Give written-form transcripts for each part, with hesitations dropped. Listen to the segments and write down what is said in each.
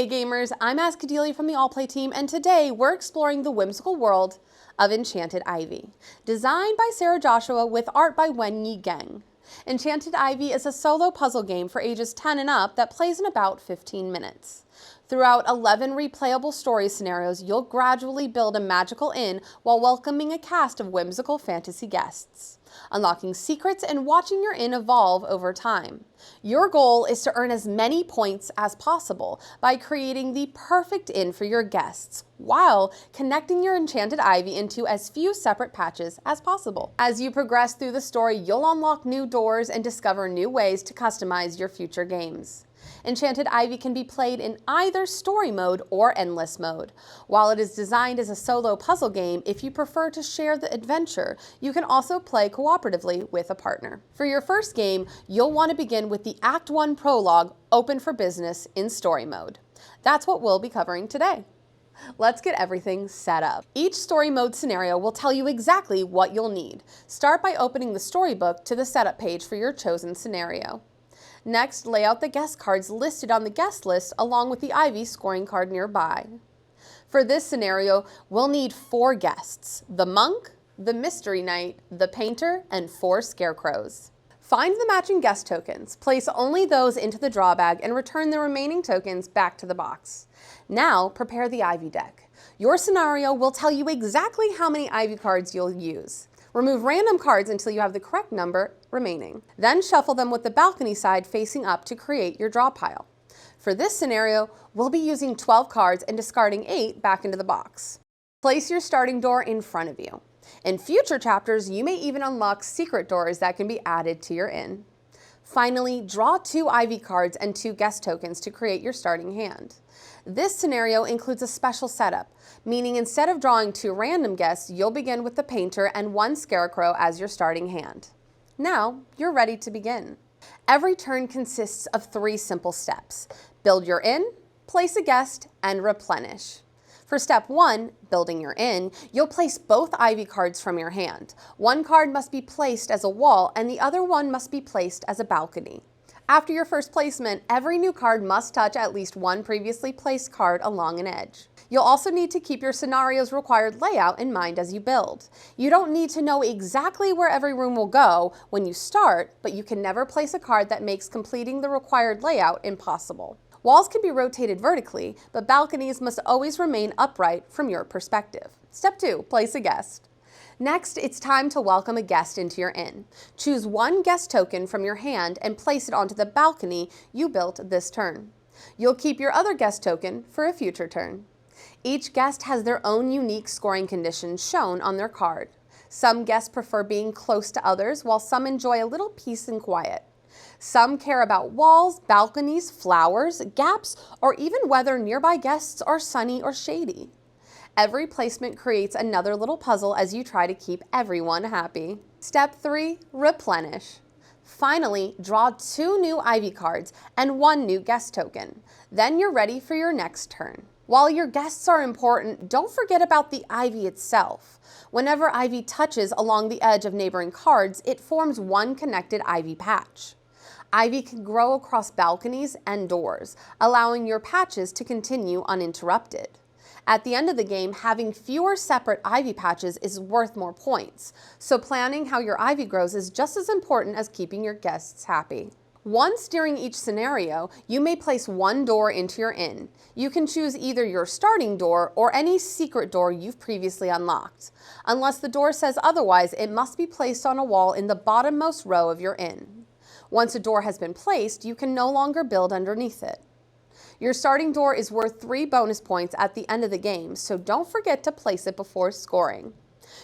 Hey gamers, I'm Askadelia from the Allplay team, and today we're exploring the whimsical world of Enchanted Ivy. Designed by Sarah Joshua with art by Wenyi Geng. Enchanted Ivy is a solo puzzle game for ages 10 and up that plays in about 15 minutes. Throughout 11 replayable story scenarios, you'll gradually build a magical inn while welcoming a cast of whimsical fantasy guests, unlocking secrets and watching your inn evolve over time. Your goal is to earn as many points as possible by creating the perfect inn for your guests, while connecting your Enchanted Ivy into as few separate patches as possible. As you progress through the story, you'll unlock new doors and discover new ways to customize your future games. Enchanted Ivy can be played in either story mode or endless mode. While it is designed as a solo puzzle game, if you prefer to share the adventure, you can also play cooperatively with a partner. For your first game, you'll want to begin with the Act 1 prologue, Open for Business, in story mode. That's what we'll be covering today. Let's get everything set up. Each story mode scenario will tell you exactly what you'll need. Start by opening the storybook to the setup page for your chosen scenario. Next, lay out the guest cards listed on the guest list along with the Ivy scoring card nearby. For this scenario, we'll need 4 guests: the monk, the mystery knight, the painter, and 4 scarecrows. Find the matching guest tokens, place only those into the draw bag, and return the remaining tokens back to the box. Now, prepare the Ivy deck. Your scenario will tell you exactly how many Ivy cards you'll use. Remove random cards until you have the correct number remaining. Then shuffle them with the balcony side facing up to create your draw pile. For this scenario, we'll be using 12 cards and discarding 8 back into the box. Place your starting door in front of you. In future chapters, you may even unlock secret doors that can be added to your inn. Finally, draw 2 Ivy cards and 2 guest tokens to create your starting hand. This scenario includes a special setup, meaning instead of drawing 2 random guests, you'll begin with the painter and 1 scarecrow as your starting hand. Now, you're ready to begin. Every turn consists of 3 simple steps: build your inn, place a guest, and replenish. For step 1, building your inn, you'll place both Ivy cards from your hand. 1 card must be placed as a wall, and the other one must be placed as a balcony. After your first placement, every new card must touch at least 1 previously placed card along an edge. You'll also need to keep your scenario's required layout in mind as you build. You don't need to know exactly where every room will go when you start, but you can never place a card that makes completing the required layout impossible. Walls can be rotated vertically, but balconies must always remain upright from your perspective. Step 2, place a guest. Next, it's time to welcome a guest into your inn. Choose 1 guest token from your hand and place it onto the balcony you built this turn. You'll keep your other guest token for a future turn. Each guest has their own unique scoring conditions shown on their card. Some guests prefer being close to others, while some enjoy a little peace and quiet. Some care about walls, balconies, flowers, gaps, or even whether nearby guests are sunny or shady. Every placement creates another little puzzle as you try to keep everyone happy. Step 3, replenish. Finally, draw 2 new Ivy cards and 1 new guest token. Then you're ready for your next turn. While your guests are important, don't forget about the Ivy itself. Whenever Ivy touches along the edge of neighboring cards, it forms 1 connected Ivy patch. Ivy can grow across balconies and doors, allowing your patches to continue uninterrupted. At the end of the game, having fewer separate Ivy patches is worth more points, so planning how your Ivy grows is just as important as keeping your guests happy. Once during each scenario, you may place 1 door into your inn. You can choose either your starting door or any secret door you've previously unlocked. Unless the door says otherwise, it must be placed on a wall in the bottommost row of your inn. Once a door has been placed, you can no longer build underneath it. Your starting door is worth 3 bonus points at the end of the game, so don't forget to place it before scoring.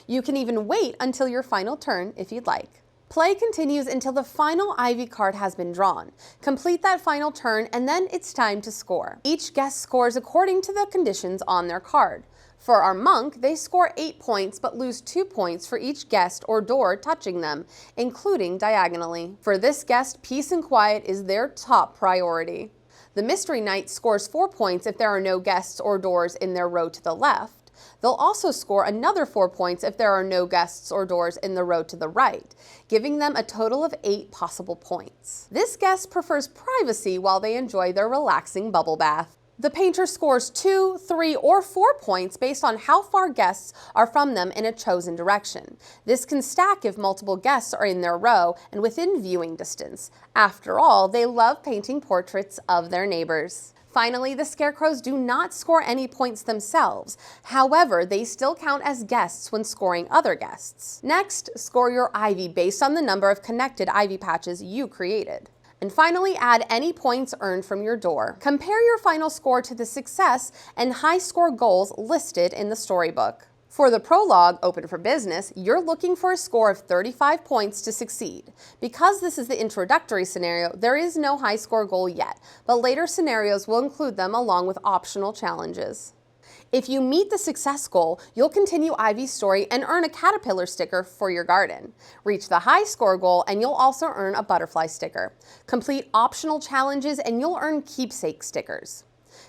You can even wait until your final turn if you'd like. Play continues until the final Ivy card has been drawn. Complete that final turn, and then it's time to score. Each guest scores according to the conditions on their card. For our monk, they score 8 points but lose 2 points for each guest or door touching them, including diagonally. For this guest, peace and quiet is their top priority. The mystery knight scores 4 points if there are no guests or doors in their row to the left. They'll also score another 4 points if there are no guests or doors in the row to the right, giving them a total of 8 possible points. This guest prefers privacy while they enjoy their relaxing bubble bath. The painter scores 2, 3, or 4 points based on how far guests are from them in a chosen direction. This can stack if multiple guests are in their row and within viewing distance. After all, they love painting portraits of their neighbors. Finally, the scarecrows do not score any points themselves. However, they still count as guests when scoring other guests. Next, score your ivy based on the number of connected ivy patches you created. And finally, add any points earned from your door. Compare your final score to the success and high score goals listed in the storybook. For the prologue, Open for Business, you're looking for a score of 35 points to succeed. Because this is the introductory scenario, there is no high score goal yet, but later scenarios will include them along with optional challenges. If you meet the success goal, you'll continue Ivy's story and earn a caterpillar sticker for your garden. Reach the high score goal and you'll also earn a butterfly sticker. Complete optional challenges and you'll earn keepsake stickers.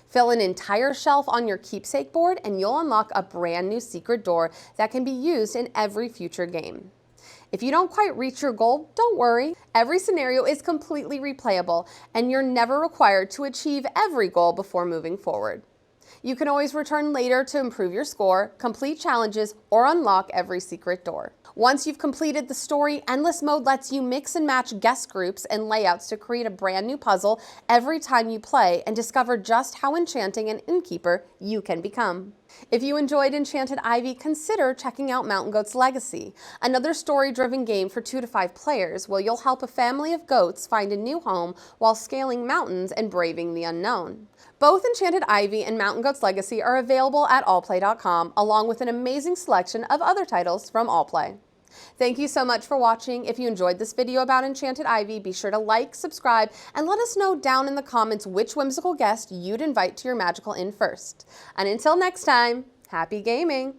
Fill an entire shelf on your keepsake board and you'll unlock a brand new secret door that can be used in every future game. If you don't quite reach your goal, don't worry. Every scenario is completely replayable and you're never required to achieve every goal before moving forward. You can always return later to improve your score, complete challenges, or unlock every secret door. Once you've completed the story, Endless Mode lets you mix and match guest groups and layouts to create a brand new puzzle every time you play and discover just how enchanting an innkeeper you can become. If you enjoyed Enchanted Ivy, consider checking out Mountain Goat's Legacy, another story-driven game for 2 to 5 players where you'll help a family of goats find a new home while scaling mountains and braving the unknown. Both Enchanted Ivy and Mountain Goat's Legacy are available at allplay.com, along with an amazing selection of other titles from Allplay. Thank you so much for watching. If you enjoyed this video about Enchanted Ivy, be sure to like, subscribe, and let us know down in the comments which whimsical guest you'd invite to your magical inn first. And until next time, happy gaming!